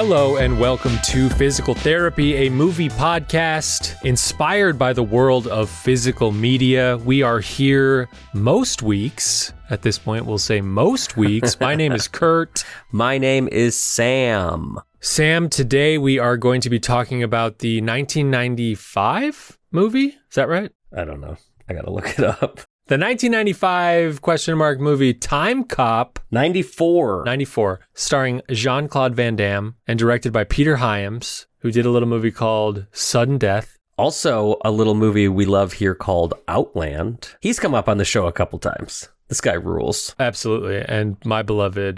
Hello and welcome to Physical Therapy, a movie podcast inspired by the world of physical media. We are here most weeks. At this point, we'll say most weeks. My name is Kurt. My name is Sam. Sam, today we are going to be talking about the 1995 movie. Is that right? I don't know. I gotta look it up. The 1995 movie Timecop. 94. Starring Jean-Claude Van Damme and directed by Peter Hyam, who did a little movie called Sudden Death. Also, a little movie we love here called Outland. He's come up on the show a couple times. This guy rules. Absolutely. And my beloved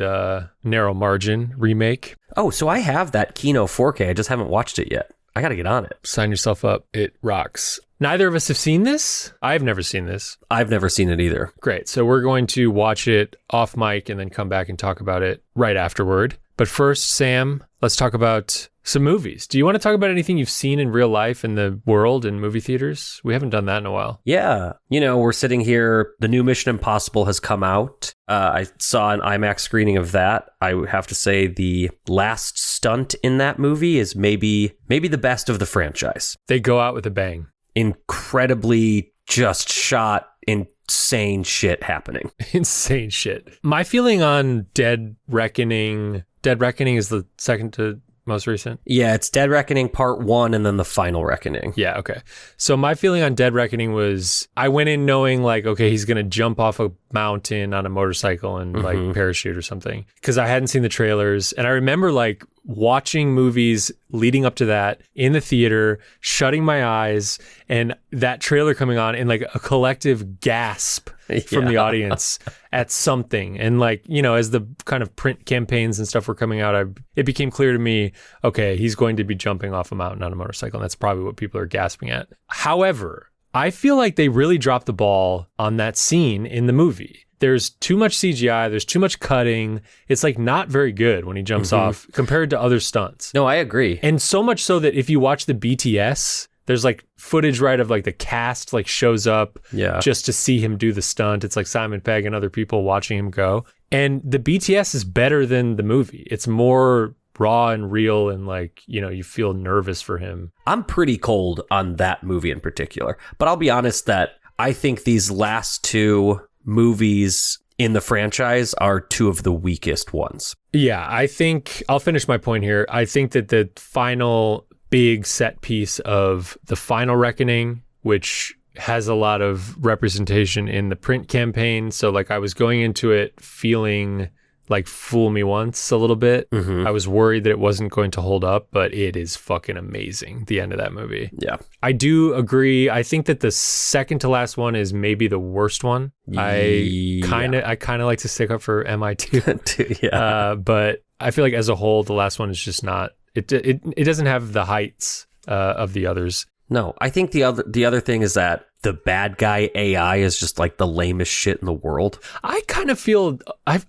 Narrow Margin remake. Oh, so I have that Kino 4K. I just haven't watched it yet. I gotta get on it. Sign yourself up. It rocks. Neither of us have seen this. I've never seen this. I've never seen it either. Great. So we're going to watch it off mic and then come back and talk about it right afterward. But first, Sam, let's talk about some movies. Do you want to talk about anything you've seen in real life in the world in movie theaters? We haven't done that in a while. Yeah. You know, we're sitting here. The new Mission Impossible has come out. I saw an IMAX screening of that. I would have to say the last stunt in that movie is maybe the best of the franchise. They go out with a bang. Incredibly just shot, insane shit happening. Insane shit. My feeling on Dead Reckoning is the second to most recent? Yeah, it's Dead Reckoning Part 1 and then the Final Reckoning. Yeah, okay. So my feeling on Dead Reckoning was I went in knowing like, okay, he's going to jump off a mountain on a motorcycle and like parachute or something because I hadn't seen the trailers. And I remember like watching movies leading up to that in the theater, shutting my eyes, and that trailer coming on and like a collective gasp from the audience at something. And like, you know, as the kind of print campaigns and stuff were coming out, it became clear to me, okay, he's going to be jumping off a mountain on a motorcycle. And that's probably what people are gasping at. However, I feel like they really dropped the ball on that scene in the movie. There's too much CGI. There's too much cutting. It's like not very good when he jumps off compared to other stunts. No, I agree. And so much so that if you watch the BTS, there's like footage, right, of like the cast like shows up just to see him do the stunt. It's like Simon Pegg and other people watching him go. And the BTS is better than the movie. It's more raw and real and like, you know, you feel nervous for him. I'm pretty cold on that movie in particular. But I'll be honest that I think these last two movies in the franchise are two of the weakest ones. Yeah, I think I'll finish my point here. I think that the final big set piece of the Final Reckoning, which has a lot of representation in the print campaign. So like I was going into it feeling like fool me once a little bit. I was worried that it wasn't going to hold up, but it is fucking amazing, the end of that movie. Yeah. I do agree. I think that the second to last one is maybe the worst one. I kind of like to stick up for MI2. But I feel like as a whole, the last one is just not, it doesn't have the heights of the others. No, I think the other thing is that the bad guy AI is just like the lamest shit in the world. I kind of feel I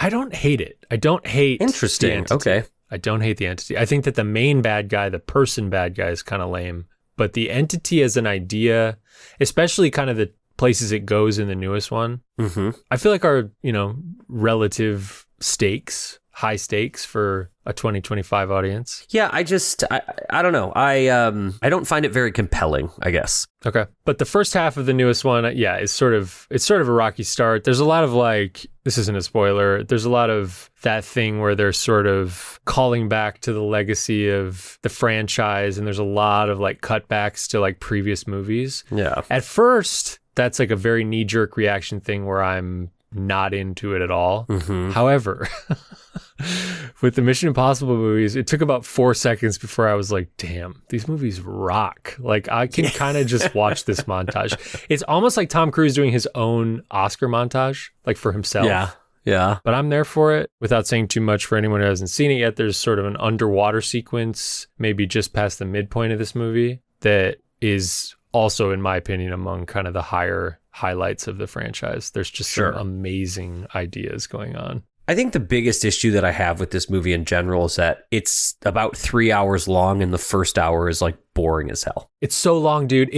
don't hate it. I don't hate Interesting. The entity. Okay. I don't hate the entity. I think that the main bad guy, the person bad guy, is kind of lame. But the entity as an idea, especially kind of the places it goes in the newest one, I feel like are, you know, relative stakes, high stakes for a 2025 audience. Yeah, I don't know. I don't find it very compelling, I guess. Okay. But the first half of the newest one, is sort of a rocky start. There's a lot of like, this isn't a spoiler, there's a lot of that thing where they're sort of calling back to the legacy of the franchise, and there's a lot of like cutbacks to like previous movies. Yeah. At first, that's like a very knee-jerk reaction thing where I'm not into it at all. However, with the Mission Impossible movies, it took about 4 seconds before I was like, damn, these movies rock. Like I can kind of just watch this montage. It's almost like Tom Cruise doing his own Oscar montage, like for himself. Yeah. But I'm there for it. Without saying too much for anyone who hasn't seen it yet, there's sort of an underwater sequence, maybe just past the midpoint of this movie, that is also, in my opinion, among kind of the higher highlights of the franchise. There's just some amazing ideas going on. I think the biggest issue that I have with this movie in general is that it's about 3 hours long and the first hour is like boring as hell. It's so long, dude.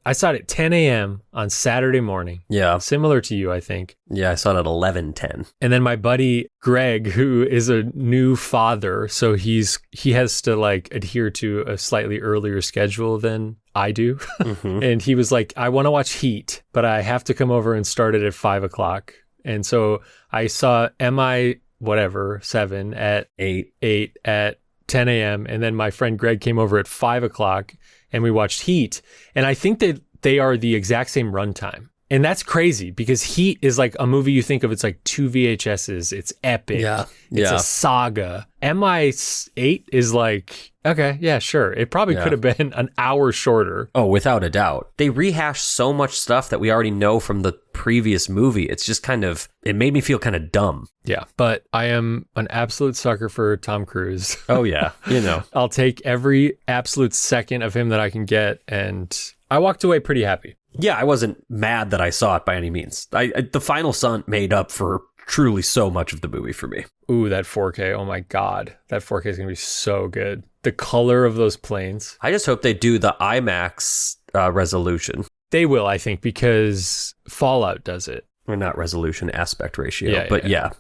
I saw it at 10 a.m. on Saturday morning. Yeah. Similar to you, I think. Yeah, I saw it at 11:10. And then my buddy Greg, who is a new father, so he has to like adhere to a slightly earlier schedule than I do. And he was like, I want to watch Heat, but I have to come over and start it at 5:00. And so I saw MI whatever 7 at 8 at 10 a.m. And then my friend Greg came over at 5:00 and we watched Heat. And I think that they are the exact same runtime. And that's crazy because Heat is like a movie you think of, it's like 2 VHSs. It's epic. Yeah. It's a saga. MI8 is like, okay, yeah, sure. It probably could have been an hour shorter. Oh, without a doubt. They rehash so much stuff that we already know from the previous movie. It's just it made me feel kind of dumb. Yeah, but I am an absolute sucker for Tom Cruise. Oh, yeah. You know. I'll take every absolute second of him that I can get. And I walked away pretty happy. Yeah, I wasn't mad that I saw it by any means. The final stunt made up for truly so much of the movie for me. Ooh, that 4K. Oh my God. That 4K is going to be so good. The color of those planes. I just hope they do the IMAX resolution. They will, I think, because Fallout does it. Or not resolution, aspect ratio. Yeah.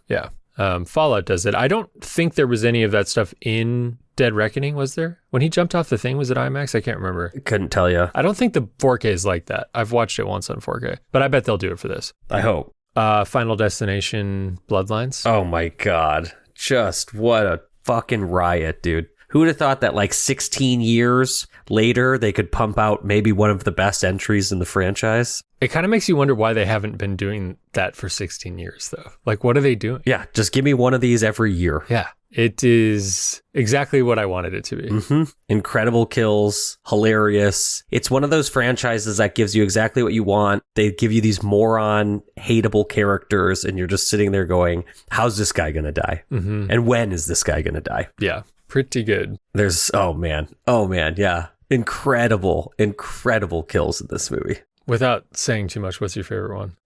Fallout does it. I don't think there was any of that stuff in Dead Reckoning, was there? When he jumped off the thing, was it IMAX? I can't remember. Couldn't tell you. I don't think the 4K is like that. I've watched it once on 4K, but I bet they'll do it for this. I hope. Final Destination Bloodlines. Oh my God. Just what a fucking riot, dude. Who would have thought that like 16 years later, they could pump out maybe one of the best entries in the franchise? It kind of makes you wonder why they haven't been doing that for 16 years, though. Like, what are they doing? Yeah, just give me one of these every year. Yeah, it is exactly what I wanted it to be. Incredible kills, hilarious. It's one of those franchises that gives you exactly what you want. They give you these moron, hateable characters, and you're just sitting there going, how's this guy going to die? And when is this guy going to die? Yeah, pretty good. There's, oh man, yeah. Incredible kills in this movie. Without saying too much, what's your favorite one?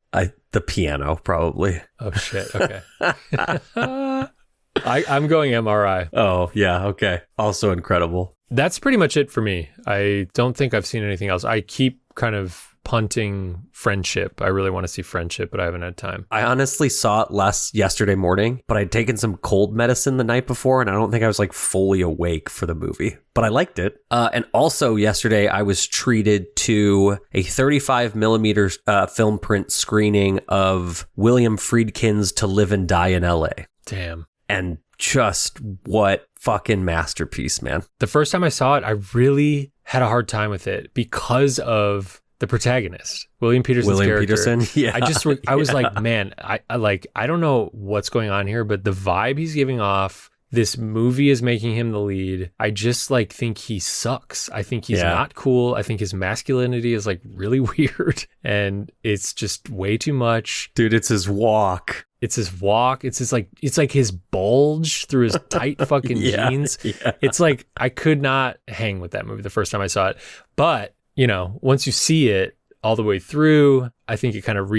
The piano, probably. Oh, shit. Okay. I'm going MRI. Oh, yeah. Okay. Also incredible. That's pretty much it for me. I don't think I've seen anything else. I keep kind of punting Friendship. I really want to see Friendship, but I haven't had time. I honestly saw it last yesterday morning, but I'd taken some cold medicine the night before, and I don't think I was like fully awake for the movie, but I liked it. And also yesterday, I was treated to a 35 millimeter film print screening of William Friedkin's To Live and Die in LA. Damn. And just what fucking masterpiece, man. The first time I saw it, I really had a hard time with it because of the protagonist, William Peterson's character. Yeah. I was like, man, I don't know what's going on here, but the vibe he's giving off, this movie is making him the lead. I just like think he sucks. I think he's not cool. I think his masculinity is like really weird and it's just way too much. Dude, it's his walk. It's his walk. It's like his bulge through his tight fucking jeans. Yeah. It's like I could not hang with that movie the first time I saw it. But, you know, once you see it all the way through, I think it kind of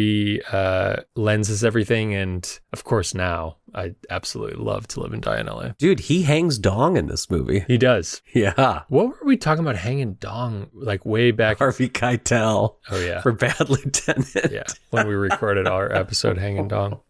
lenses everything. And of course, now I absolutely love To Live and Die in LA. Dude, he hangs dong in this movie. He does. Yeah. What were we talking about hanging dong like way back? Harvey Keitel. Oh, yeah. For Bad Lieutenant. Yeah. When we recorded our episode Hanging Dong.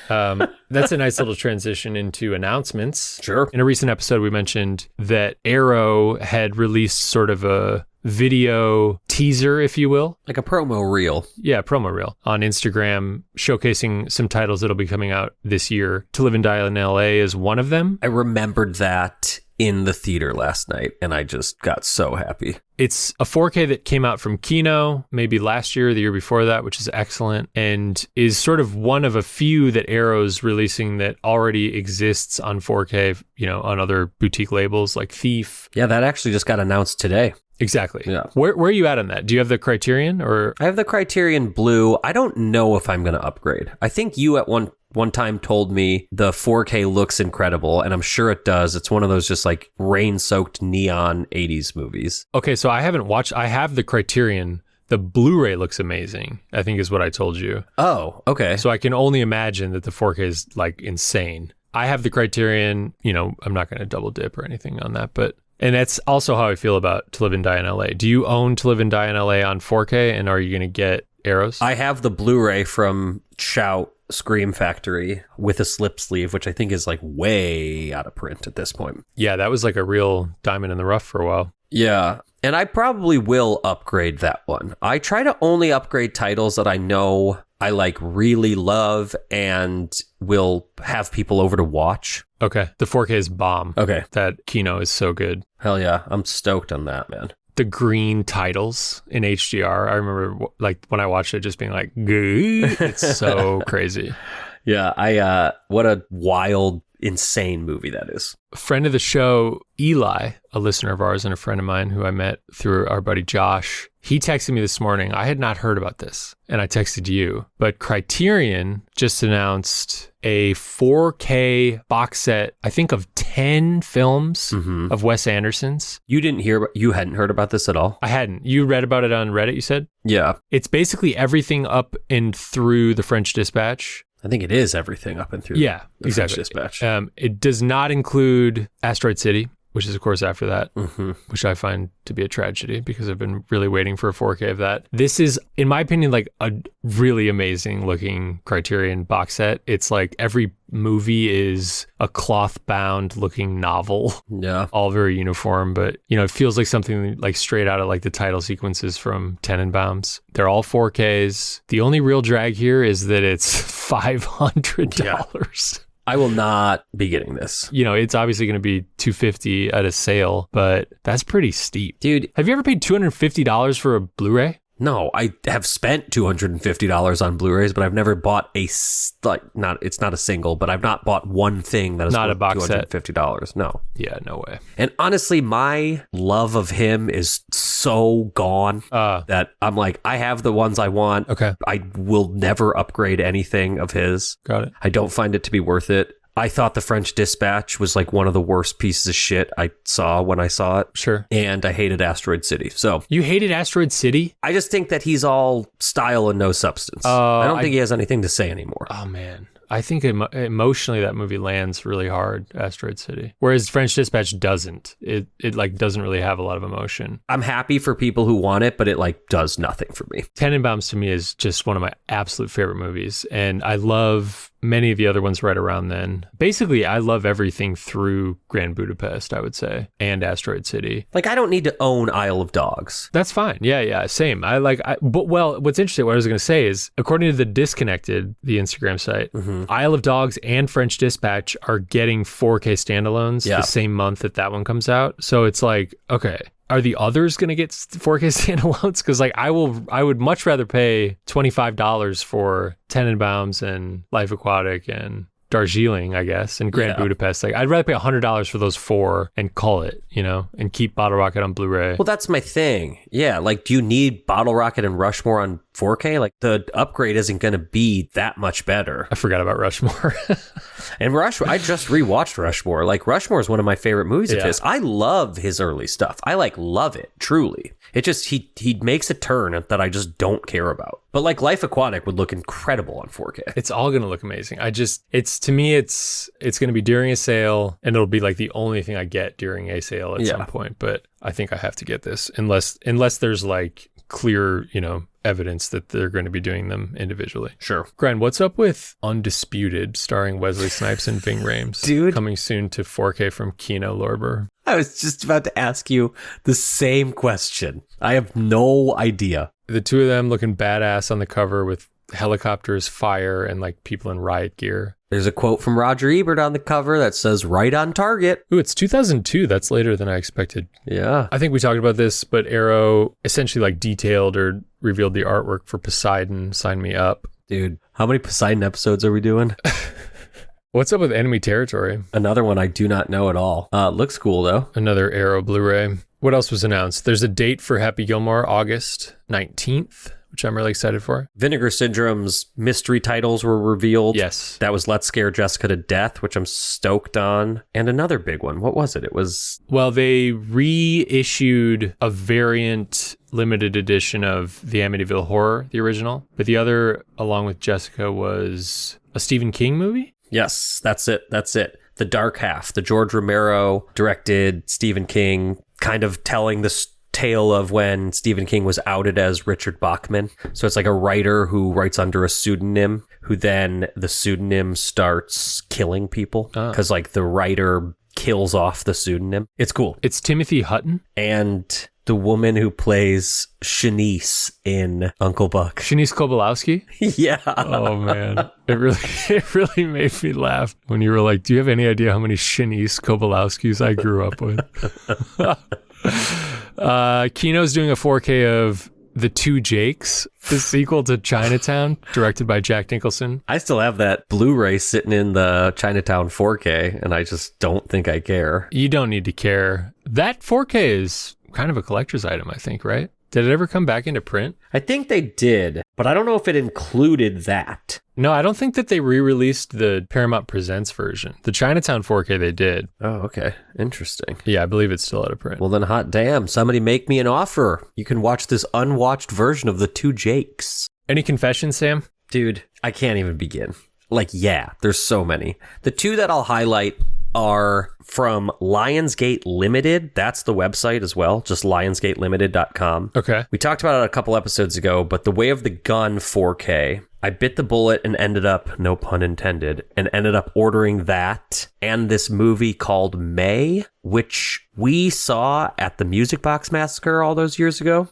That's a nice little transition into announcements. Sure. In a recent episode, we mentioned that Arrow had released sort of a video teaser, if you will. Like a promo reel. Yeah, promo reel on Instagram, showcasing some titles that'll be coming out this year. To Live and Die in LA is one of them. I remembered that in the theater last night, and I just got so happy. It's a 4K that came out from Kino, maybe last year or the year before that, which is excellent, and is sort of one of a few that Arrow's releasing that already exists on 4K, you know, on other boutique labels like Thief. Yeah, that actually just got announced today. Exactly. Yeah. Where are you at on that? Do you have the Criterion or? I have the Criterion Blue. I don't know if I'm going to upgrade. I think you at one time told me the 4K looks incredible, and I'm sure it does. It's one of those just like rain-soaked neon 80s movies. Okay, so I haven't watched. I have the Criterion. The Blu-ray looks amazing, I think is what I told you. Oh, okay. So I can only imagine that the 4K is like insane. I have the Criterion, I'm not going to double dip or anything on that, and that's also how I feel about To Live and Die in LA. Do you own To Live and Die in LA on 4K, and are you going to get Arrows? I have the Blu-ray from Shout Scream Factory with a slip sleeve, which I think is like way out of print at this point. Yeah, that was like a real diamond in the rough for a while. Yeah, and I probably will upgrade that one. I try to only upgrade titles that I know I like really love and will have people over to watch. Okay, the 4K is bomb. Okay. That Kino is so good. Hell yeah, I'm stoked on that, man. The green titles in HDR, I remember like when I watched it just being like, "Gah." It's so crazy. Yeah, what a wild, insane movie that is. A friend of the show, Eli, a listener of ours and a friend of mine who I met through our buddy Josh, he texted me this morning. I had not heard about this, and I texted you. But Criterion just announced a 4K box set, I think, of 10 films of Wes Anderson's. You hadn't heard about this at all? I hadn't. You read about it on Reddit, you said? Yeah. It's basically everything up and through The French Dispatch. I think it is everything up and through. Yeah, the exactly. French Dispatch. It does not include Asteroid City, which is, of course, after that, which I find to be a tragedy because I've been really waiting for a 4K of that. This is, in my opinion, like a really amazing looking Criterion box set. It's like every movie is a cloth-bound looking novel. Yeah. All very uniform, but, it feels like something like straight out of like the title sequences from Tenenbaums. They're all 4Ks. The only real drag here is that it's $500. Yeah. I will not be getting this. It's obviously going to be $250 at a sale, but that's pretty steep. Dude, have you ever paid $250 for a Blu-ray? No, I have spent $250 on Blu-rays, but I've never bought it's not a single, but I've not bought one thing that is not worth a box $250. set. No. Yeah, no way. And honestly, my love of him is so gone that I'm like, I have the ones I want. Okay. I will never upgrade anything of his. Got it. I don't find it to be worth it. I thought The French Dispatch was like one of the worst pieces of shit I saw when I saw it. Sure. And I hated Asteroid City. So you hated Asteroid City? I just think that he's all style and no substance. I don't think he has anything to say anymore. Oh, man. I think emotionally that movie lands really hard, Asteroid City. Whereas French Dispatch doesn't. It like doesn't really have a lot of emotion. I'm happy for people who want it, but it like does nothing for me. Tenenbaums to me is just one of my absolute favorite movies. And I love many of the other ones right around then. Basically, I love everything through Grand Budapest, I would say, and Asteroid City. Like, I don't need to own Isle of Dogs. That's fine. Yeah, same. But what's interesting, what I was going to say is, according to The Disconnected, the Instagram site, Isle of Dogs and French Dispatch are getting 4K standalones the same month that one comes out. So it's like, okay, are the others going to get 4K standalones? Because like I would much rather pay $25 for Tenenbaums and Life Aquatic and Darjeeling, I guess, and Grand Budapest. Like I'd rather pay $100 for those four and call it, and keep Bottle Rocket on Blu-ray. Well, that's my thing. Yeah, like do you need Bottle Rocket and Rushmore on 4K? Like the upgrade isn't going to be that much better. I forgot about Rushmore. And Rushmore, I just rewatched Rushmore. Like Rushmore is one of my favorite movies of his. I love his early stuff. I love it, truly. It just, he makes a turn that I just don't care about. But like Life Aquatic would look incredible on 4K. It's all going to look amazing. To me, it's going to be during a sale, and it'll be like the only thing I get during a sale at some point. But I think I have to get this unless there's like clear, evidence that they're going to be doing them individually. Sure. Gren, what's up with Undisputed starring Wesley Snipes and Ving Rhames? Dude. Coming soon to 4K from Kino Lorber. I was just about to ask you the same question. I have no idea. The two of them looking badass on the cover with helicopters, fire, and like people in riot gear. There's a quote from Roger Ebert on the cover that says, right on target. Ooh, it's 2002. That's later than I expected. Yeah. I think we talked about this, but Arrow essentially like detailed or revealed the artwork for Poseidon. Sign me up. Dude, how many Poseidon episodes are we doing? What's up with Enemy Territory? Another one I do not know at all. Looks cool, though. Another Arrow Blu-ray. What else was announced? There's a date for Happy Gilmore, August 19th, which I'm really excited for. Vinegar Syndrome's mystery titles were revealed. Yes. That was Let's Scare Jessica to Death, which I'm stoked on. And another big one. What was it? It was... Well, they reissued a variant limited edition of the Amityville Horror, the original. But the other, along with Jessica, was a Stephen King movie? Yes, that's it. The Dark Half, the George Romero directed Stephen King, kind of telling the tale of when Stephen King was outed as Richard Bachman. So it's like a writer who writes under a pseudonym, who then the pseudonym starts killing people because like the writer kills off the pseudonym. It's cool. It's Timothy Hutton And the woman who plays Shanice in Uncle Buck. Shanice Kobolowski. Yeah. Oh man, it really made me laugh when you were like, "Do you have any idea how many Shanice Kobolowskis I grew up with?" Kino's doing a 4K of The Two Jakes, the sequel to Chinatown, directed by Jack Nicholson. I still have that Blu-ray sitting in the Chinatown 4K, and I just don't think I care. You don't need to care. That 4K is kind of a collector's item, I think, right? Did it ever come back into print? I think they did, but I don't know if it included that. No, I don't think that they re-released the Paramount Presents version. The Chinatown 4K they did. Oh, okay. Interesting. Yeah, I believe it's still out of print. Well, then hot damn, somebody make me an offer. You can watch this unwatched version of The Two Jakes. Any confessions, Sam? Dude, I can't even begin. Like, yeah, there's so many. The two that I'll highlight are from Lionsgate Limited. That's the website as well, just lionsgatelimited.com. Okay. We talked about it a couple episodes ago, but The Way of the Gun 4K, I bit the bullet and ended up, no pun intended, and ended up ordering that and this movie called May, which we saw at the Music Box Massacre all those years ago,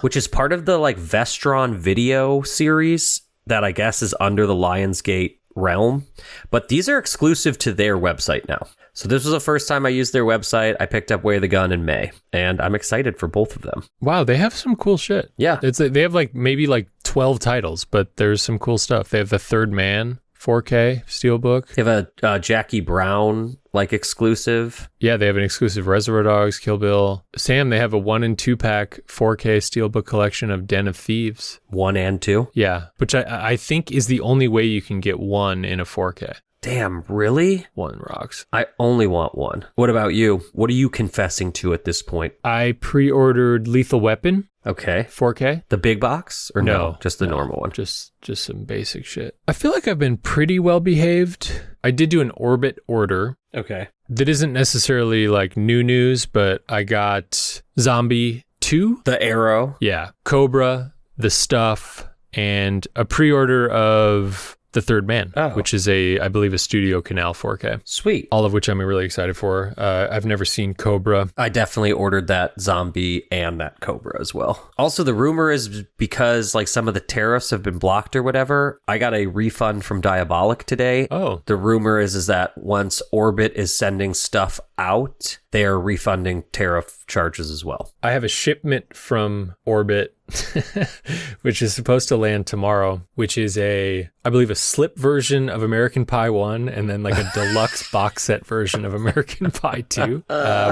which is part of the like Vestron video series that I guess is under the Lionsgate realm, but these are exclusive to their website now. So this was the first time I used their website. I picked up Way of the Gun in May, and I'm excited for both of them. Wow, they have some cool shit. Yeah. They have like maybe like 12 titles, but there's some cool stuff. They have The Third Man 4K Steelbook. They have a Jackie Brown like exclusive. Yeah, they have an exclusive Reservoir Dogs, Kill Bill. Sam, they have a 1 and 2 pack 4K Steelbook collection of Den of Thieves. 1 and 2? Yeah, which I think is the only way you can get one in a 4K. Damn, really? One rocks. I only want one. What about you? What are you confessing to at this point? I pre-ordered Lethal Weapon. Okay. 4K. The big box? Or no? Just the normal one? Just some basic shit. I feel like I've been pretty well behaved. I did do an Orbit order. Okay. That isn't necessarily like new news, but I got Zombie 2. The Arrow. Yeah. Cobra, The Stuff, and a pre-order of The Third Man, which is I believe a Studio Canal 4K. Sweet. All of which I'm really excited for. I've never seen Cobra. I definitely ordered that Zombie and that Cobra as well. Also, the rumor is because like some of the tariffs have been blocked or whatever, I got a refund from Diabolic today. Oh. The rumor is that once Orbit is sending stuff out, they are refunding tariff charges as well. I have a shipment from Orbit, which is supposed to land tomorrow, which is I believe a slip version of American Pie 1 and then like a deluxe box set version of American Pie 2,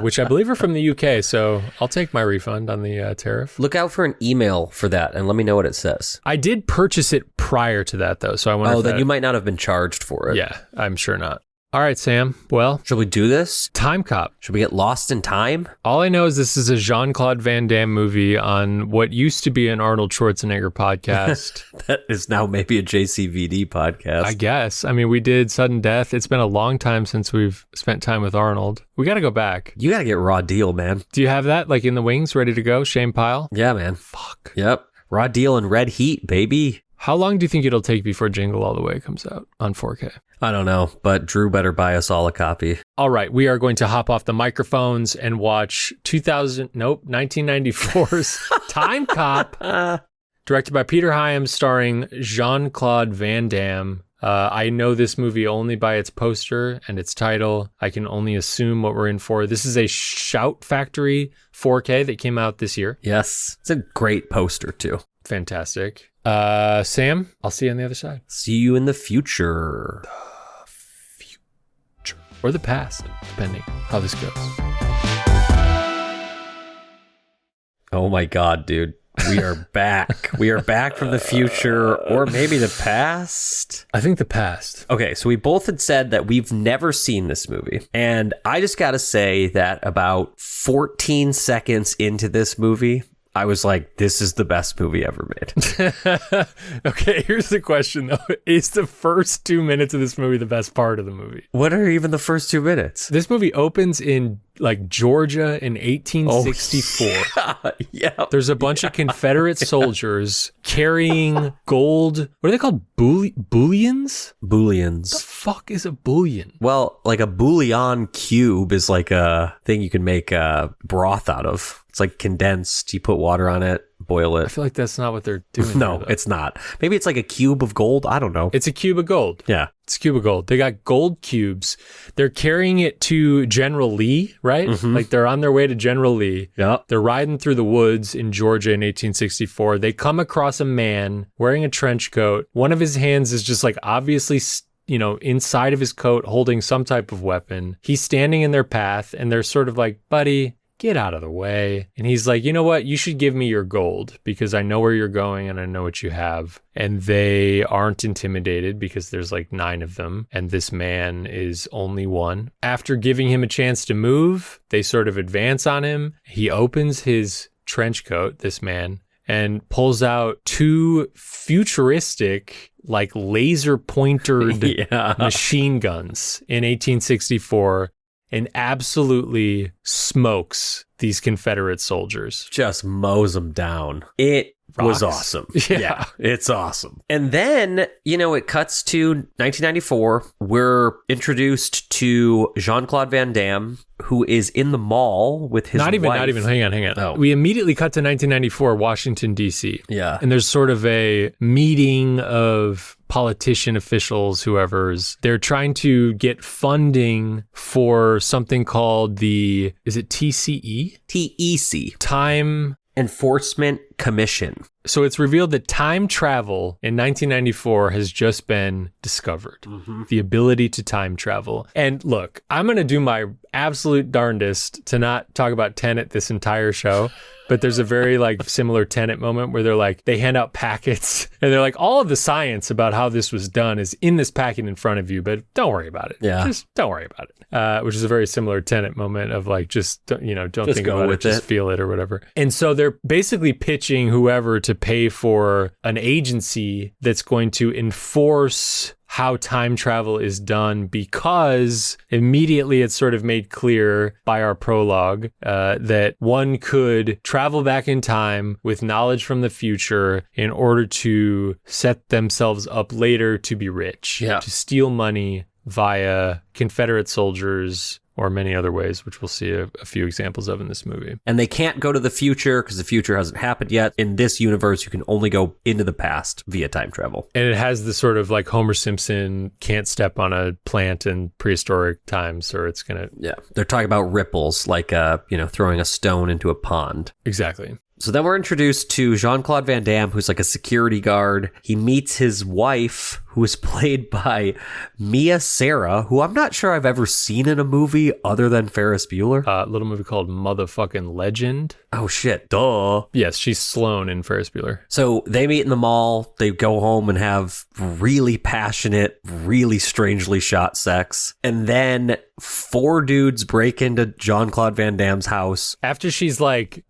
which I believe are from the UK. So I'll take my refund on the tariff. Look out for an email for that and let me know what it says. I did purchase it prior to that though. So I wonder then you might not have been charged for it. Yeah, I'm sure not. All right, Sam. Well, should we do this? Timecop. Should we get lost in time? All I know is this is a Jean-Claude Van Damme movie on what used to be an Arnold Schwarzenegger podcast. That is now maybe a JCVD podcast. I guess. I mean, we did Sudden Death. It's been a long time since we've spent time with Arnold. We got to go back. You got to get Raw Deal, man. Do you have that like in the wings, ready to go? Shane Pyle? Yeah, man. Fuck. Yep. Raw Deal and Red Heat, baby. How long do you think it'll take before Jingle All the Way comes out on 4K? I don't know, but Drew better buy us all a copy. All right, we are going to hop off the microphones and watch 1994's Timecop, directed by Peter Hyam, starring Jean-Claude Van Damme. I know this movie only by its poster and its title. I can only assume what we're in for. This is a Shout Factory 4K that came out this year. Yes, it's a great poster too. Fantastic. Sam, I'll see you on the other side. See you in the future. Or the past, depending how this goes. Oh my God, dude. We are back. We are back from the future, or maybe the past. I think the past. Okay, so we both had said that we've never seen this movie. And I just got to say that about 14 seconds into this movie, I was like, this is the best movie ever made. Okay, here's the question though. Is the first 2 minutes of this movie the best part of the movie? What are even the first 2 minutes? This movie opens in like Georgia in 1864. Yeah. There's a bunch of Confederate soldiers carrying gold. What are they called? Bullions? Booleans. The fuck is a bullion? Well, like a bouillon cube is like a thing you can make broth out of. It's like condensed. You put water on it, boil I it. feel like that's not what they're doing. No, here, though. it's not. Maybe it's like a cube of gold. I don't know. It's a cube of gold. Yeah. It's a cube of gold. They got gold cubes. They're carrying it to General Lee, right? Mhm. Like they're on their way to General Lee. Yep. They're riding through the woods in Georgia in 1864. They come across a man wearing a trench coat. One of his hands is just like obviously inside of his coat holding some type of weapon. He's standing in their path and they're sort of like, buddy, get out of the way. And he's like, you know what? You should give me your gold because I know where you're going and I know what you have. And they aren't intimidated because there's like 9 of them. And this man is only one. After giving him a chance to move, they sort of advance on him. He opens his trench coat, this man, and pulls out 2 futuristic, like laser pointered machine guns in 1864 and absolutely smokes these Confederate soldiers. Just mows them down. It was awesome. Yeah, it's awesome. And then, it cuts to 1994. We're introduced to Jean-Claude Van Damme, who is in the mall with his Not even, hang on. Oh. We immediately cut to 1994, Washington, D.C. Yeah. And there's sort of a meeting of politician officials, they're trying to get funding for something called is it TCE? TEC. Time Enforcement Commission. So it's revealed that time travel in 1994 has just been discovered. Mm-hmm. The ability to time travel. And look, I'm going to do my absolute darndest to not talk about Tenet this entire show. But there's a very similar Tenet moment where they hand out packets and they're like, all of the science about how this was done is in this packet in front of you, but don't worry about it. Yeah. Just don't worry about it. Which is a very similar Tenet moment of don't think go about with it, just feel it or whatever. And so they're basically pitching whoever to pay for an agency that's going to enforce how time travel is done, because immediately it's sort of made clear by our prologue that one could travel back in time with knowledge from the future in order to set themselves up later to be rich, to steal money via Confederate soldiers or many other ways, which we'll see a few examples of in this movie. And they can't go to the future because the future hasn't happened yet. In this universe, you can only go into the past via time travel. And it has the sort of Homer Simpson can't step on a plant in prehistoric times, or it's going to... Yeah. They're talking about ripples, throwing a stone into a pond. Exactly. So then we're introduced to Jean-Claude Van Damme, who's like a security guard. He meets his wife, who is played by Mia Sara, who I'm not sure I've ever seen in a movie other than Ferris Bueller. A little movie called Motherfucking Legend. Oh, shit. Duh. Yes, she's Sloane in Ferris Bueller. So they meet in the mall. They go home and have really passionate, really strangely shot sex. And then 4 dudes break into Jean-Claude Van Damme's house. After she's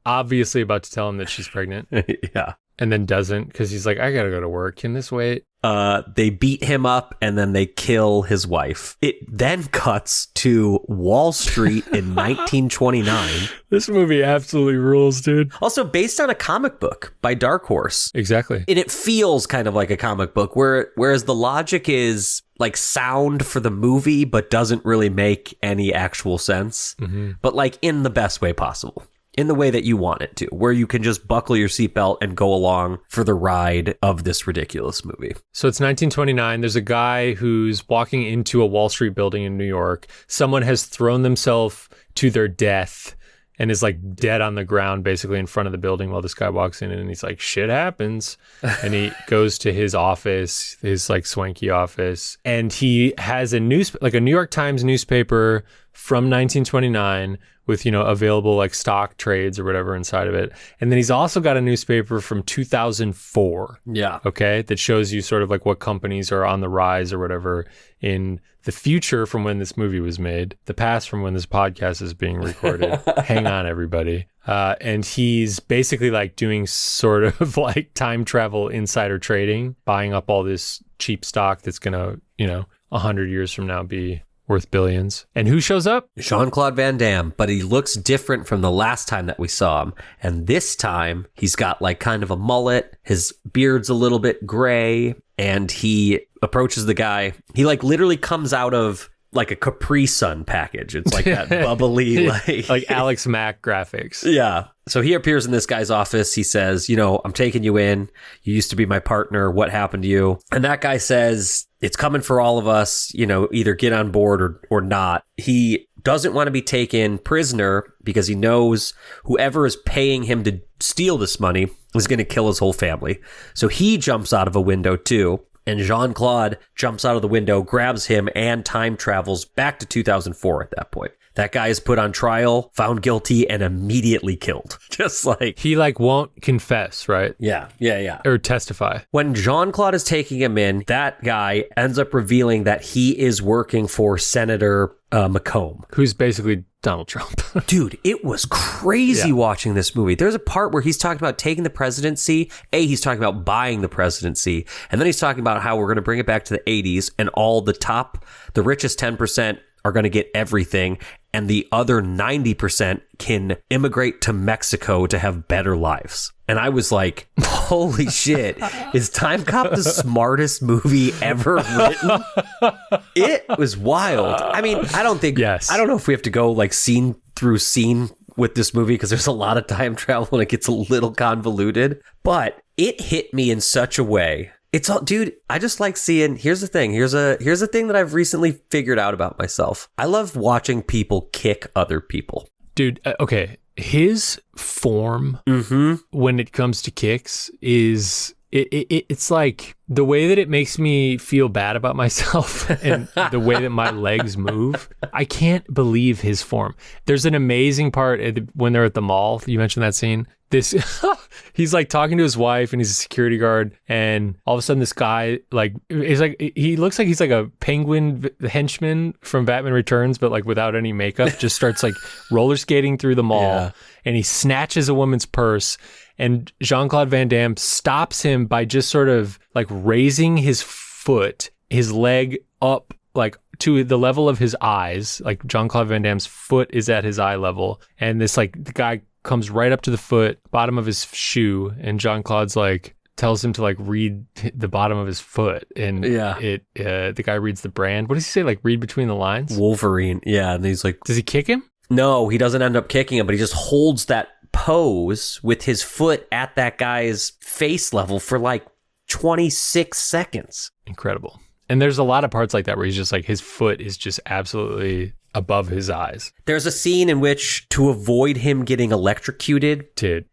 obviously about to tell him that she's pregnant. Yeah. And then doesn't, because he's like, I gotta go to work. Can this wait? They beat him up and then they kill his wife. It then cuts to Wall Street in 1929. This movie absolutely rules, dude. Also based on a comic book by Dark Horse. Exactly. And it feels kind of like a comic book, whereas the logic is sound for the movie, but doesn't really make any actual sense. Mm-hmm. But in the best way possible. In the way that you want it to, where you can just buckle your seatbelt and go along for the ride of this ridiculous movie. So it's 1929. There's a guy who's walking into a Wall Street building in New York. Someone has thrown themselves to their death and is dead on the ground basically in front of the building while this guy walks in, and he's like, shit happens. And he goes to his office, his swanky office, and he has a New York Times newspaper from 1929 with, available like stock trades or whatever inside of it. And then he's also got a newspaper from 2004. Yeah. Okay. That shows you sort of like what companies are on the rise or whatever in the future from when this movie was made, the past from when this podcast is being recorded. Hang on, everybody. And he's basically like doing sort of like time travel insider trading, buying up all this cheap stock that's going to, 100 years from now be worth billions. And who shows up? Jean-Claude Van Damme, but he looks different from the last time that we saw him. And this time, he's got like kind of a mullet. His beard's a little bit gray. And he approaches the guy. He like literally comes out of like a Capri Sun package. It's like that bubbly, like Alex Mack graphics. Yeah. So he appears in this guy's office. He says, I'm taking you in. You used to be my partner. What happened to you? And that guy says, it's coming for all of us, either get on board or not. He doesn't want to be taken prisoner because he knows whoever is paying him to steal this money is going to kill his whole family. So he jumps out of a window too. And Jean-Claude jumps out of the window, grabs him, and time travels back to 2004 at that point. That guy is put on trial, found guilty, and immediately killed. Just like... He like won't confess, right? Yeah. Or testify. When Jean-Claude is taking him in, that guy ends up revealing that he is working for Senator McComb. Who's basically Donald Trump. Dude, it was crazy watching this movie. There's a part where he's talking about taking the presidency. He's talking about buying the presidency. And then he's talking about how we're going to bring it back to the 80s and all the richest 10% are going to get everything. And the other 90% can immigrate to Mexico to have better lives. And I was like, holy shit, is Timecop the smartest movie ever written? It was wild. I mean, I don't know if we have to go like scene through scene with this movie because there's a lot of time travel and it gets a little convoluted, but it hit me in such a way. It's all, dude, I just like seeing, here's the thing. Here's a thing that I've recently figured out about myself. I love watching people kick other people. Dude, okay. His form when it comes to kicks is it's like the way that it makes me feel bad about myself and the way that my legs move. I can't believe his form. There's an amazing part when they're at the mall. You mentioned that scene. He's like talking to his wife and he's a security guard, and all of a sudden this guy he looks like he's like a penguin henchman from Batman Returns, but like without any makeup, just starts like roller skating through the mall and he snatches a woman's purse, and Jean-Claude Van Damme stops him by just sort of like raising his foot, his leg up like to the level of his eyes. Like Jean-Claude Van Damme's foot is at his eye level, and this like the guy comes right up to the foot, bottom of his shoe, and Jean-Claude's like tells him to like read the bottom of his foot, and the guy reads the brand. What does he say? Like read between the lines? Wolverine. Yeah, and he's like, does he kick him? No, he doesn't end up kicking him, but he just holds that pose with his foot at that guy's face level for like 26 seconds. Incredible. And there's a lot of parts like that where he's just like, his foot is just absolutely above his eyes. There's a scene in which, to avoid him getting electrocuted,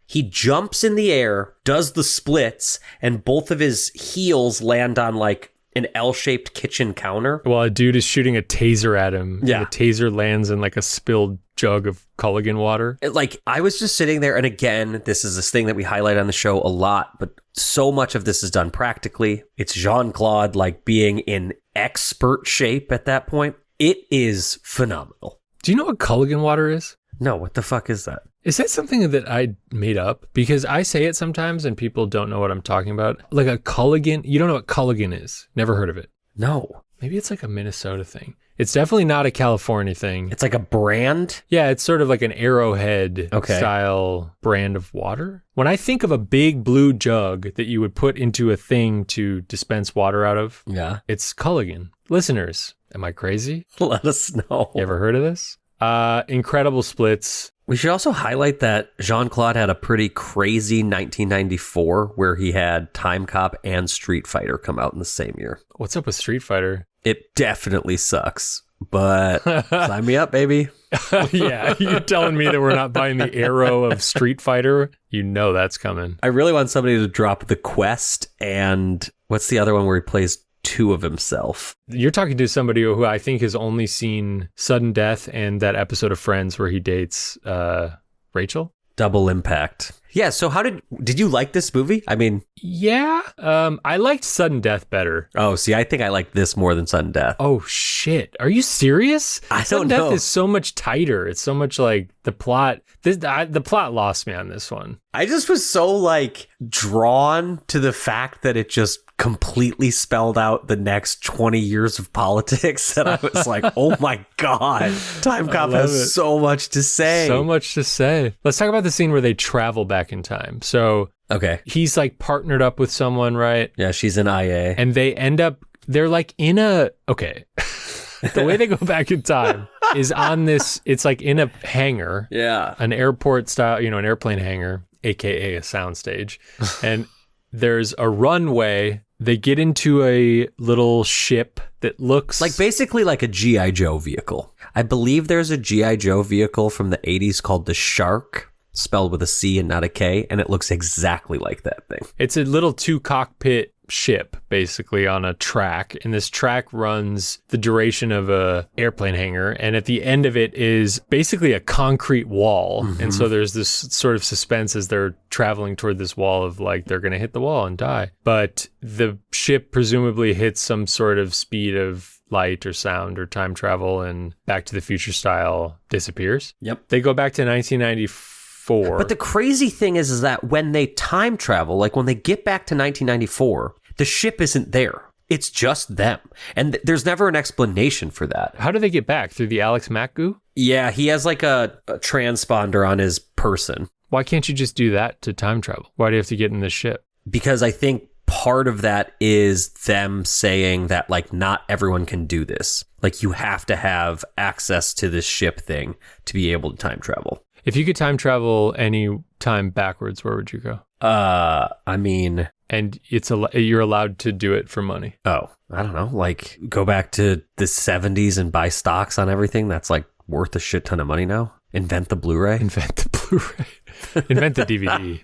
he jumps in the air, does the splits, and both of his heels land on like an L-shaped kitchen counter. While a dude is shooting a taser at him. Yeah. And the taser lands in like a spilled jug of Culligan water. Like, I was just sitting there, and again, this is this thing that we highlight on the show a lot, but so much of this is done practically. It's Jean-Claude like being in expert shape at that point. It is phenomenal. Do you know what Culligan water is? No, what the fuck is that? Is that something that I made up? Because I say it sometimes and people don't know what I'm talking about. Like a Culligan, you don't know what Culligan is. Never heard of it. No. Maybe it's like a Minnesota thing. It's definitely not a California thing. It's like a brand? Yeah, it's sort of like an Arrowhead style brand of water. When I think of a big blue jug that you would put into a thing to dispense water out of, it's Culligan. Listeners, am I crazy? Let us know. You ever heard of this? Incredible splits. We should also highlight that Jean-Claude had a pretty crazy 1994 where he had Timecop and Street Fighter come out in the same year. What's up with Street Fighter? It definitely sucks, but sign me up, baby. Yeah, you're telling me that we're not buying the Arrow of Street Fighter? You know that's coming. I really want somebody to drop The Quest and what's the other one where he plays two of himself. You're talking to somebody who I think has only seen Sudden Death and that episode of Friends where he dates Rachel. Double impact. Yeah, so did you like this movie? I mean... Yeah, I liked Sudden Death better. Oh, see, I think I like this more than Sudden Death. Oh, shit. Are you serious? I don't Sudden know. Death is so much tighter. It's so much like the plot. The plot lost me on this one. I just was so, like, drawn to the fact that it just completely spelled out the next 20 years of politics that I was like, oh my God, Timecop has so much to say. So much to say. Let's talk about the scene where they travel back in time. So okay, he's like partnered up with someone, right? Yeah, she's an IA. And they're like in a, okay. The way they go back in time is on this, it's like in a hangar. Yeah. An airport style, an airplane hangar, AKA a soundstage. And there's a runway. They get into a little ship that looks like basically like a G.I. Joe vehicle. I believe there's a G.I. Joe vehicle from the 80s called the Shark, spelled with a C and not a K, and it looks exactly like that thing. It's a little 2-cockpit ship basically on a track, and this track runs the duration of a airplane hangar, and at the end of it is basically a concrete wall. And so there's this sort of suspense as they're traveling toward this wall of like they're gonna hit the wall and die, but the ship presumably hits some sort of speed of light or sound or time travel, and Back to the Future style disappears. Yep. They go back to 1994. But the crazy thing is that when they time travel, like when they get back to 1994, the ship isn't there. It's just them. And there's never an explanation for that. How do they get back? Through the Alex Mack goo? Yeah, he has like a transponder on his person. Why can't you just do that to time travel? Why do you have to get in this ship? Because I think part of that is them saying that like not everyone can do this. Like you have to have access to this ship thing to be able to time travel. If you could time travel any time backwards, where would you go? I mean... And you're allowed to do it for money. Oh, I don't know. Like go back to the 70s and buy stocks on everything that's like worth a shit ton of money now. Invent the Blu-ray. Invent the Blu-ray. Invent the DVD.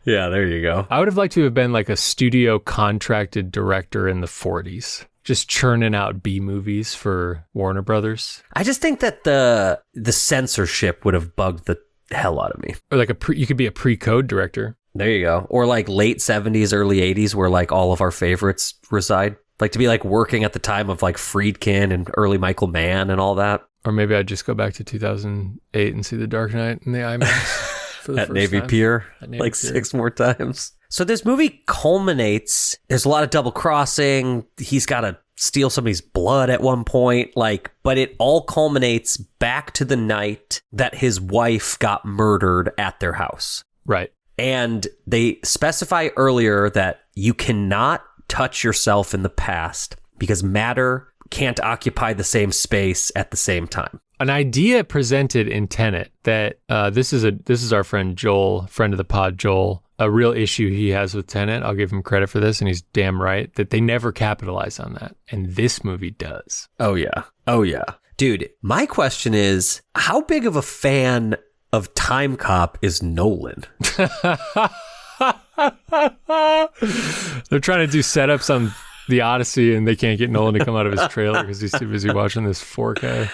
Yeah, there you go. I would have liked to have been like a studio contracted director in the 40s. Just churning out B movies for Warner Brothers. I just think that the censorship would have bugged the hell out of me. Or like you could be a pre-code director. There you go. Or like late 70s, early 80s, where like all of our favorites reside. Like to be like working at the time of like Friedkin and early Michael Mann and all that. Or maybe I'd just go back to 2008 and see The Dark Knight in the IMAX for the at first Navy time. Pier, At Navy like Pier. 6 more times. So this movie culminates. There's a lot of double crossing. He's got to steal somebody's blood at one point, but it all culminates back to the night that his wife got murdered at their house. Right. And they specify earlier that you cannot touch yourself in the past because matter can't occupy the same space at the same time. An idea presented in Tenet that this is our friend Joel, friend of the pod, Joel. A real issue he has with Tenet, I'll give him credit for this, and he's damn right, that they never capitalize on that. And this movie does. Oh, yeah. Oh, yeah. Dude, my question is, how big of a fan of Timecop is Nolan? They're trying to do setups on the Odyssey, and they can't get Nolan to come out of his trailer because he's too busy watching this 4K.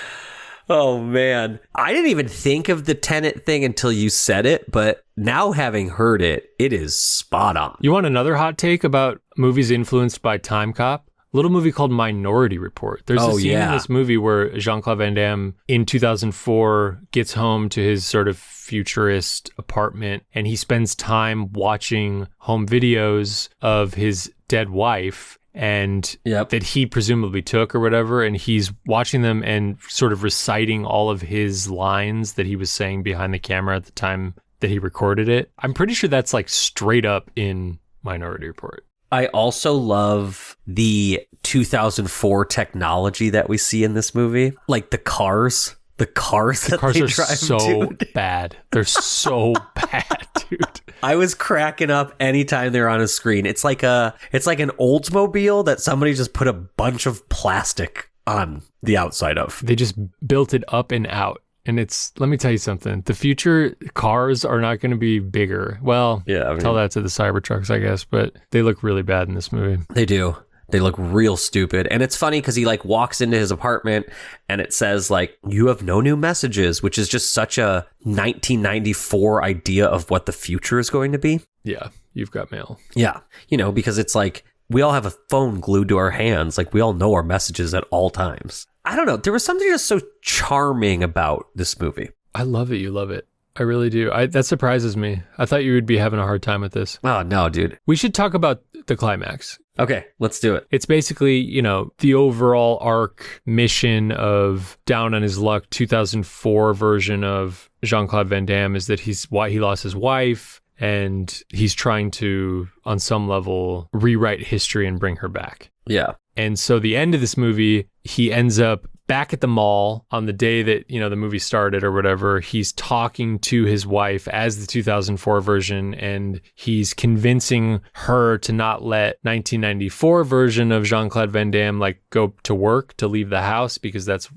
Oh, man. I didn't even think of the Tenet thing until you said it, but now having heard it, it is spot on. You want another hot take about movies influenced by Timecop? A little movie called Minority Report. There's a scene in this movie where Jean-Claude Van Damme in 2004 gets home to his sort of futurist apartment, and he spends time watching home videos of his dead wife and that he presumably took or whatever, and he's watching them and sort of reciting all of his lines that he was saying behind the camera at the time that he recorded it. I'm pretty sure that's like straight up in Minority Report. I also love the 2004 technology that we see in this movie. Like the cars. The cars that they are drive, so dude. bad. They're so bad, dude. I was cracking up anytime they're on a screen. It's like an Oldsmobile that somebody just put a bunch of plastic on the outside of. They just built it up and out. And let me tell you something. The future cars are not going to be bigger. Well, tell that to the Cybertrucks, I guess, but they look really bad in this movie. They do. They look real stupid. And it's funny because he like walks into his apartment and it says like, you have no new messages, which is just such a 1994 idea of what the future is going to be. Yeah, you've got mail. Yeah, because it's like we all have a phone glued to our hands. Like we all know our messages at all times. I don't know. There was something just so charming about this movie. I love it. You love it. I really do. That surprises me. I thought you would be having a hard time with this. Oh, no, dude. We should talk about the climax. Okay, let's do it. It's basically, the overall arc mission of Down on His Luck 2004 version of Jean-Claude Van Damme is that he lost his wife and he's trying to, on some level, rewrite history and bring her back. Yeah. And so the end of this movie, he ends up back at the mall on the day that, the movie started or whatever. He's talking to his wife as the 2004 version, and he's convincing her to not let 1994 version of Jean-Claude Van Damme go to work, to leave the house, because that's,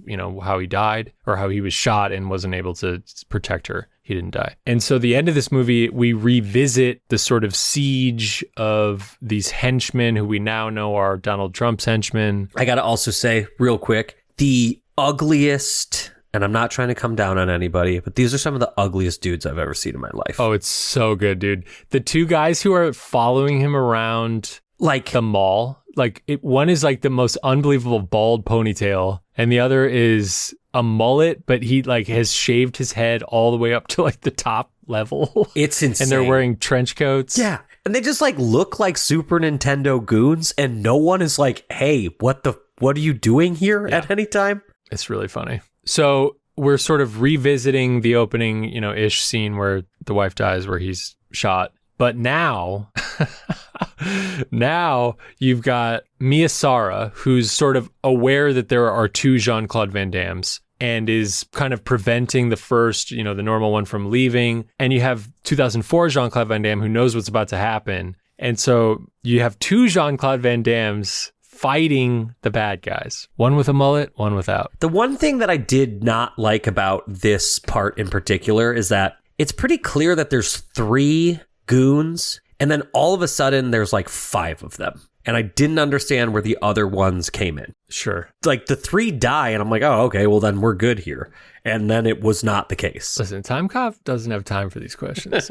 how he died or how he was shot and wasn't able to protect her. He didn't die. And so the end of this movie, we revisit the sort of siege of these henchmen who we now know are Donald Trump's henchmen. I got to also say real quick, the ugliest, and I'm not trying to come down on anybody, but these are some of the ugliest dudes I've ever seen in my life. Oh, it's so good, dude. The two guys who are following him around the mall, one is the most unbelievable bald ponytail, and the other is a mullet, but he has shaved his head all the way up to the top level. It's insane. And they're wearing trench coats. Yeah. And they just look like Super Nintendo goons, and no one is hey, what are you doing here at any time? It's really funny. So we're sort of revisiting the opening, ish scene where the wife dies, where he's shot. But now, you've got Mia Sara, who's sort of aware that there are two Jean-Claude Van Dammes and is kind of preventing the first, the normal one from leaving. And you have 2004 Jean-Claude Van Damme, who knows what's about to happen. And so you have two Jean-Claude Van Dammes fighting the bad guys. One with a mullet, one without. The one thing that I did not like about this part in particular is that it's pretty clear that there's 3 goons, and then all of a sudden there's 5 of them. And I didn't understand where the other ones came in. Sure. The 3 die, and I'm oh, okay, well then we're good here. And then it was not the case. Listen, Timecop doesn't have time for these questions.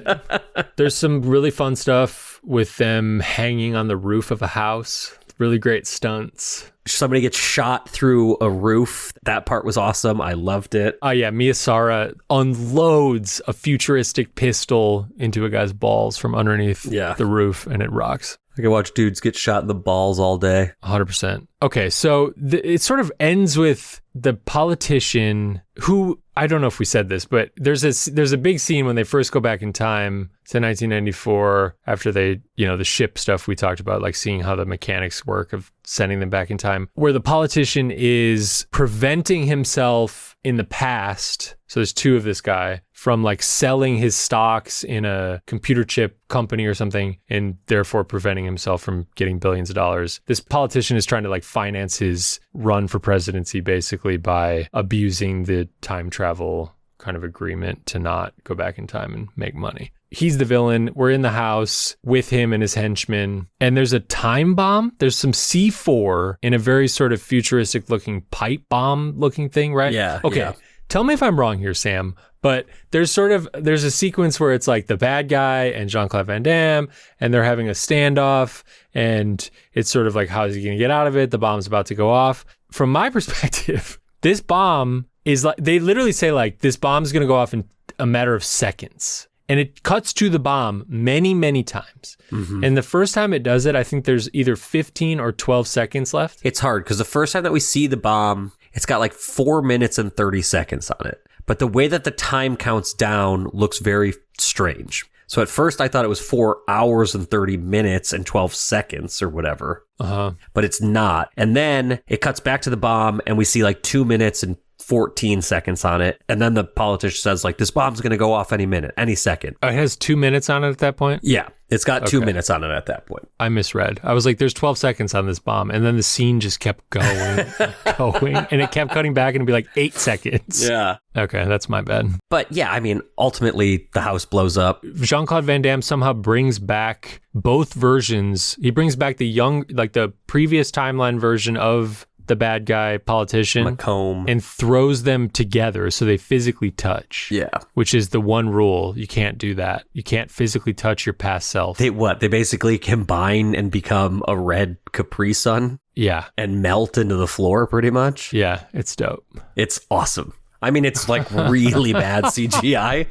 There's some really fun stuff with them hanging on the roof of a house. Really great stunts. Somebody gets shot through a roof. That part was awesome. I loved it. Oh, yeah. Mia Sara unloads a futuristic pistol into a guy's balls from underneath the roof, and it rocks. I can watch dudes get shot in the balls all day. 100%. Okay, so it sort of ends with the politician who, I don't know if we said this, but there's a big scene when they first go back in time to 1994 after they, the ship stuff we talked about, seeing how the mechanics work of sending them back in time, where the politician is preventing himself in the past. So there's 2 of this guy from selling his stocks in a computer chip company or something, and therefore preventing himself from getting billions of dollars. This politician is trying to finance his run for presidency basically by abusing the time travel kind of agreement to not go back in time and make money. He's the villain. We're in the house with him and his henchmen, and there's a time bomb. There's some C4 in a very sort of futuristic looking pipe bomb looking thing, right? Yeah. Okay. Yeah. Tell me if I'm wrong here, Sam, but there's a sequence where it's the bad guy and Jean-Claude Van Damme, and they're having a standoff, and it's sort of how is he going to get out of it? The bomb's about to go off. From my perspective, this bomb is they literally say this bomb's going to go off in a matter of seconds. And it cuts to the bomb many, many times. Mm-hmm. And the first time it does it, I think there's either 15 or 12 seconds left. It's hard because the first time that we see the bomb, it's got 4 minutes and 30 seconds on it. But the way that the time counts down looks very strange. So at first I thought it was 4 hours and 30 minutes and 12 seconds or whatever. Uh-huh. But it's not. And then it cuts back to the bomb and we see 2 minutes and 14 seconds on it. And then the politician says this bomb's going to go off any minute, any second. It has 2 minutes on it at that point? Yeah. It's got 2 Okay. minutes on it at that point. I misread. I was like, there's 12 seconds on this bomb. And then the scene just kept going and going. And it kept cutting back and it'd be like 8 seconds. Yeah. Okay, that's my bad. But yeah, I mean, ultimately, the house blows up. Jean-Claude Van Damme somehow brings back both versions. He brings back the previous timeline version of the bad guy politician Macomb. and throws them together so they physically touch. Yeah. Which is the one rule. You can't do that. You can't physically touch your past self. They basically combine and become a red Capri Sun Yeah. and melt into the floor pretty much. Yeah, it's dope. It's awesome. I mean, it's like really bad CGI,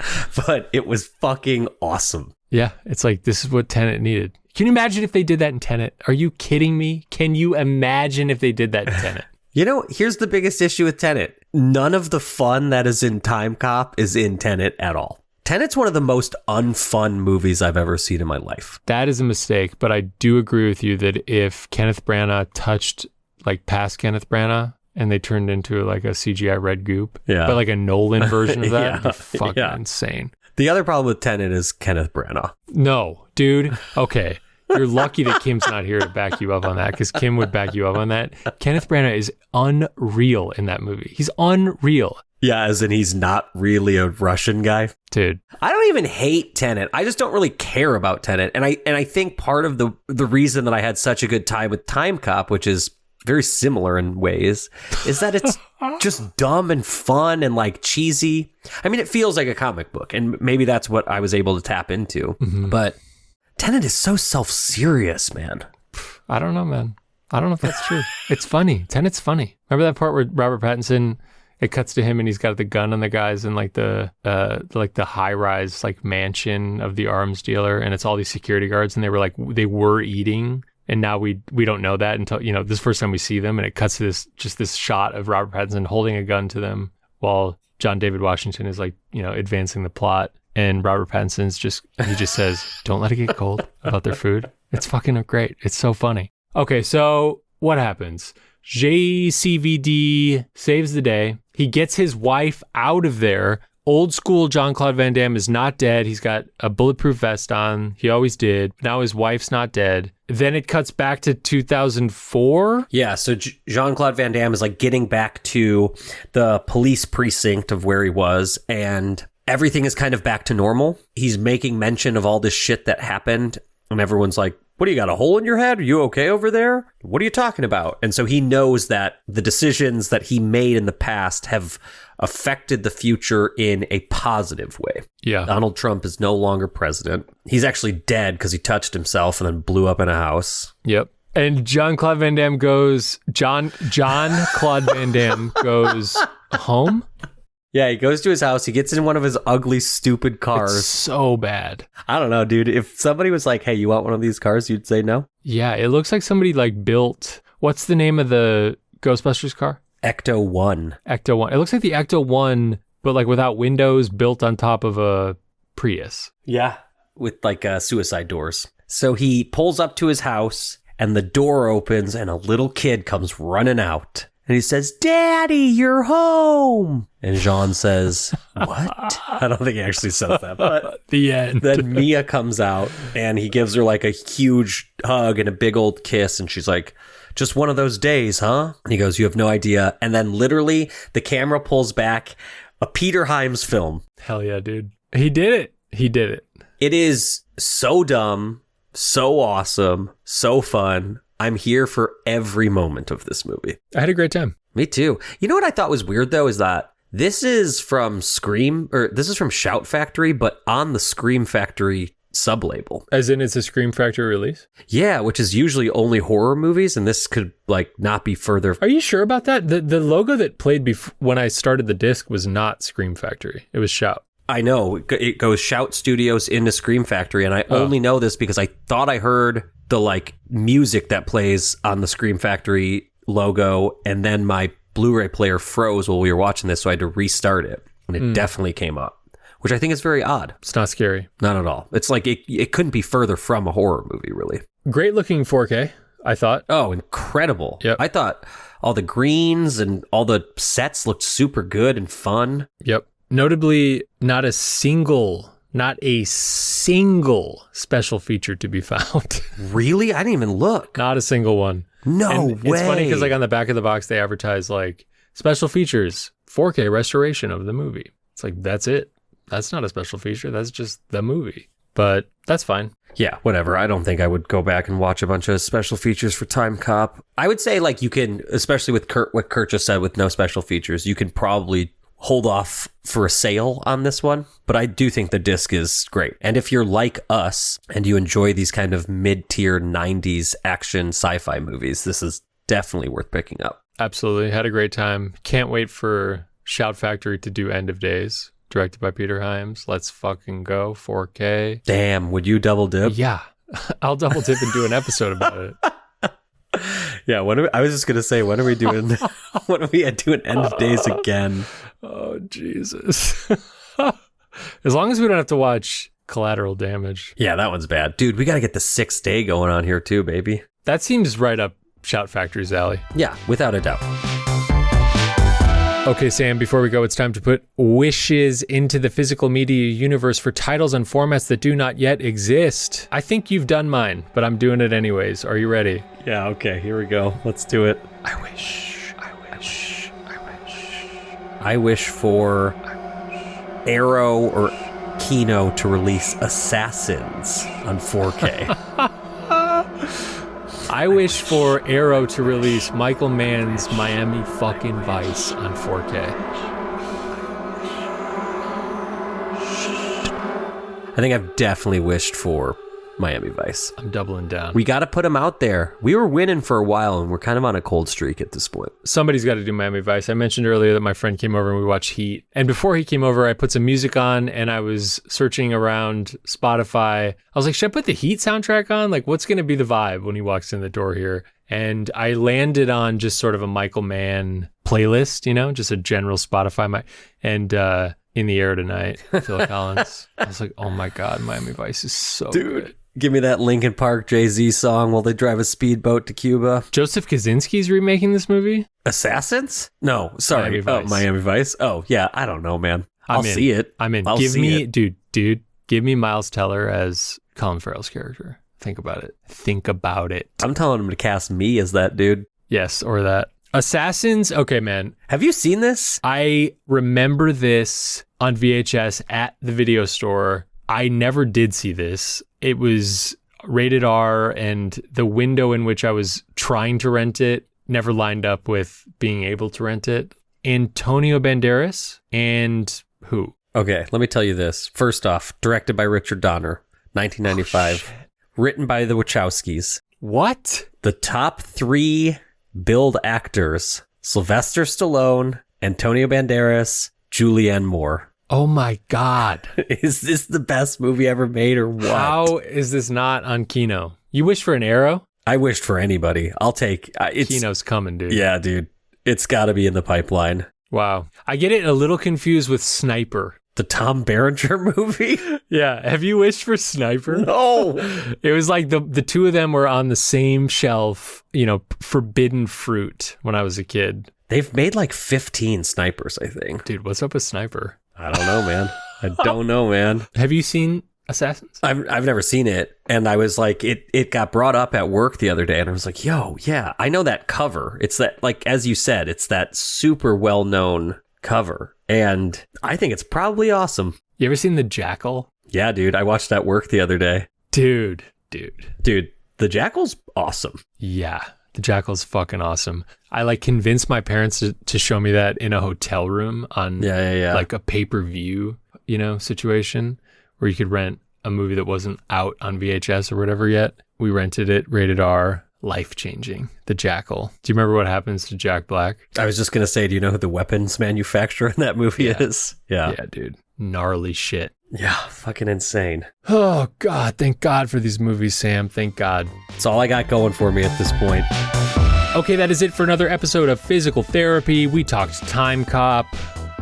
but it was fucking awesome. Yeah, it's like, this is what Tenet needed. Can you imagine if they did that in Tenet? Are you kidding me? Can you imagine if they did that in Tenet? You know, here's the biggest issue with Tenet. None of the fun that is in Timecop is in Tenet at all. Tenet's one of the most unfun movies I've ever seen in my life. That is a mistake, but I do agree with you that if Kenneth Branagh touched like past Kenneth Branagh and they turned into like a CGI red goop, Yeah. but like a Nolan version of that, Yeah. it'd be fucking Yeah. insane. The other problem with Tenet is Kenneth Branagh. No, dude. Okay. You're lucky that Kim's not here to back you up on that, because Kim would back you up on that. Kenneth Branagh is unreal in that movie. He's unreal. Yeah, as in he's not really a Russian guy. Dude. I don't even hate Tenet. I just don't really care about Tenet. And I think part of the reason that I had such a good time with Timecop, which is very similar in ways, is that it's just dumb and fun and like cheesy. I mean, it feels like a comic book, and maybe that's what I was able to tap into. Mm-hmm. But Tenet is so self-serious, man. I don't know, man. I don't know if that's true. It's funny. Tenet's funny. Remember that part where Robert Pattinson, it cuts to him and he's got the gun on the guys in like the high-rise like mansion of the arms dealer, and it's all these security guards, and they were eating, and now we don't know that until, you know, this first time we see them, and it cuts to this shot of Robert Pattinson holding a gun to them while John David Washington is like, you know, advancing the plot. And Robert Pattinson's just says, don't let it get cold about their food. It's fucking great. It's so funny. Okay, so what happens? JCVD saves the day. He gets his wife out of there. Old school Jean-Claude Van Damme is not dead. He's got a bulletproof vest on. He always did. Now his wife's not dead. Then it cuts back to 2004. Yeah, so Jean-Claude Van Damme is like getting back to the police precinct of where he was, and everything is kind of back to normal. He's making mention of all this shit that happened, and everyone's like, what, do you got a hole in your head? Are you okay over there? What are you talking about? And so he knows that the decisions that he made in the past have affected the future in a positive way. Yeah. Donald Trump is no longer president. He's actually dead because he touched himself and then blew up in a house. Yep. And Jean-Claude Van Damme goes home. Yeah, he goes to his house. He gets in one of his ugly, stupid cars. It's so bad. I don't know, dude. If somebody was like, hey, you want one of these cars? You'd say no? Yeah, it looks like somebody like built, what's the name of the Ghostbusters car? Ecto 1. Ecto 1. It looks like the Ecto 1, but like without windows, built on top of a Prius. Yeah. With like suicide doors. So he pulls up to his house and the door opens and a little kid comes running out. And he says, Daddy, you're home. And Jean says, what? I don't think he actually says that, but The end. then Mia comes out and he gives her like a huge hug and a big old kiss. And she's like, just one of those days, huh? And he goes, you have no idea. And then literally the camera pulls back, a Peter Hyam's film. Hell yeah, dude. He did it. He did it. It is so dumb, so awesome, so fun. I'm here for every moment of this movie. I had a great time. Me too. You know what I thought was weird though is that this is from Shout Factory, but on the Scream Factory sublabel. As in, it's a Scream Factory release? Yeah, which is usually only horror movies, and this could like not be further. Are you sure about that? The logo that played when I started the disc was not Scream Factory. It was Shout. I know. It goes Shout Studios into Scream Factory, and I only know this because I thought I heard the like music that plays on the Scream Factory logo, and then my Blu-ray player froze while we were watching this, so I had to restart it, and it definitely came up, which I think is very odd. It's not scary. Not at all. It's like it couldn't be further from a horror movie, really. Great looking 4K, I thought. Oh, incredible. Yep. I thought all the greens and all the sets looked super good and fun. Yep. Notably, not a single Not a single special feature to be found. Really? I didn't even look. Not a single one. No And way. It's funny because like on the back of the box, they advertise like special features, 4K restoration of the movie. It's like, that's it. That's not a special feature. That's just the movie. But that's fine. Yeah, whatever. I don't think I would go back and watch a bunch of special features for Timecop. I would say like you can, especially with what Kurt just said with no special features, you can probably hold off for a sale on this one. But I do think the disc is great. And if you're like us and you enjoy these kind of mid-tier 90s action sci-fi movies, this is definitely worth picking up. Absolutely. Had a great time. Can't wait for Shout Factory to do End of Days, directed by Peter Hyam. Let's fucking go. 4K. Damn, would you double dip? Yeah. I'll double dip and do an episode about it. Yeah, I was just going to say, when are we doing End of Days again? Oh, Jesus. As long as we don't have to watch Collateral Damage. Yeah, that one's bad. Dude, we got to get the 6th Day going on here too, baby. That seems right up Shout Factory's alley. Yeah, without a doubt. Okay, Sam, before we go, it's time to put wishes into the physical media universe for titles and formats that do not yet exist. I think you've done mine, but I'm doing it anyways. Are you ready? Yeah, okay, here we go. Let's do it. I wish I wish for Arrow or Kino to release Assassins on 4K. I wish for Arrow to release Michael Mann's Miami fucking Vice on 4K. I think I've definitely wished for Miami Vice. I'm doubling down. We got to put them out there. We were winning for a while, and we're kind of on a cold streak at this point. Somebody's got to do Miami Vice. I mentioned earlier that my friend came over and we watched Heat. And before he came over, I put some music on and I was searching around Spotify. I was like, should I put the Heat soundtrack on? Like, what's going to be the vibe when he walks in the door here? And I landed on just sort of a Michael Mann playlist, you know, just a general Spotify. And In the Air Tonight, Phil Collins. I was like, oh my God, Miami Vice is so good. Give me that Linkin Park Jay-Z song while they drive a speedboat to Cuba. Joseph Kaczynski's remaking this movie? Assassins? No, sorry. Miami Vice. Oh, yeah. I don't know, man. I'll see it. I'm in. Give me Miles Teller as Colin Farrell's character. Think about it. I'm telling him to cast me as that dude. Yes, or that. Assassins? Okay, man. Have you seen this? I remember this on VHS at the video store. I never did see this. It was rated R, and the window in which I was trying to rent it never lined up with being able to rent it. Antonio Banderas and who? Okay, let me tell you this. First off, directed by Richard Donner, 1995. Written by the Wachowskis. What? The top 3 billed actors: Sylvester Stallone, Antonio Banderas, Julianne Moore. Oh my God. Is this the best movie ever made or what? How is this not on Kino? You wish for an Arrow? I wished for anybody. I'll take Kino's coming, dude. Yeah, dude. It's got to be in the pipeline. Wow. I get it a little confused with Sniper. The Tom Berenger movie? Yeah. Have you wished for Sniper? No. It was like the two of them were on the same shelf, you know, forbidden fruit when I was a kid. They've made like 15 Snipers, I think. Dude, what's up with Sniper? I don't know, man. I don't know, man. Have you seen Assassins? I've never seen it, and I was like, it got brought up at work the other day, and I was like, yo, yeah, I know that cover. It's that, like, as you said, it's that super well-known cover, and I think it's probably awesome. You ever seen The Jackal? Yeah, dude, I watched that work the other day. Dude, The Jackal's awesome. Yeah. The Jackal's fucking awesome. I like convinced my parents to show me that in a hotel room on like a pay-per-view, you know, situation where you could rent a movie that wasn't out on VHS or whatever yet. We rented it, rated R, life-changing. The Jackal. Do you remember what happens to Jack Black? I was just going to say, do you know who the weapons manufacturer in that movie is? Yeah. Yeah, dude. Gnarly shit. Yeah, fucking insane. Oh, God. Thank God for these movies, Sam. Thank God. It's all I got going for me at this point. Okay, that is it for another episode of Physical Therapy. We talked Timecop.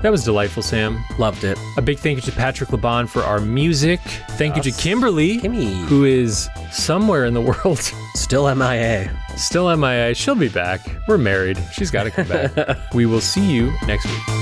That was delightful, Sam. Loved it. A big thank you to Patrick Laban for our music. Thank you to Kimberly, who is somewhere in the world. Still MIA. Still MIA. She'll be back. We're married. She's got to come back. We will see you next week.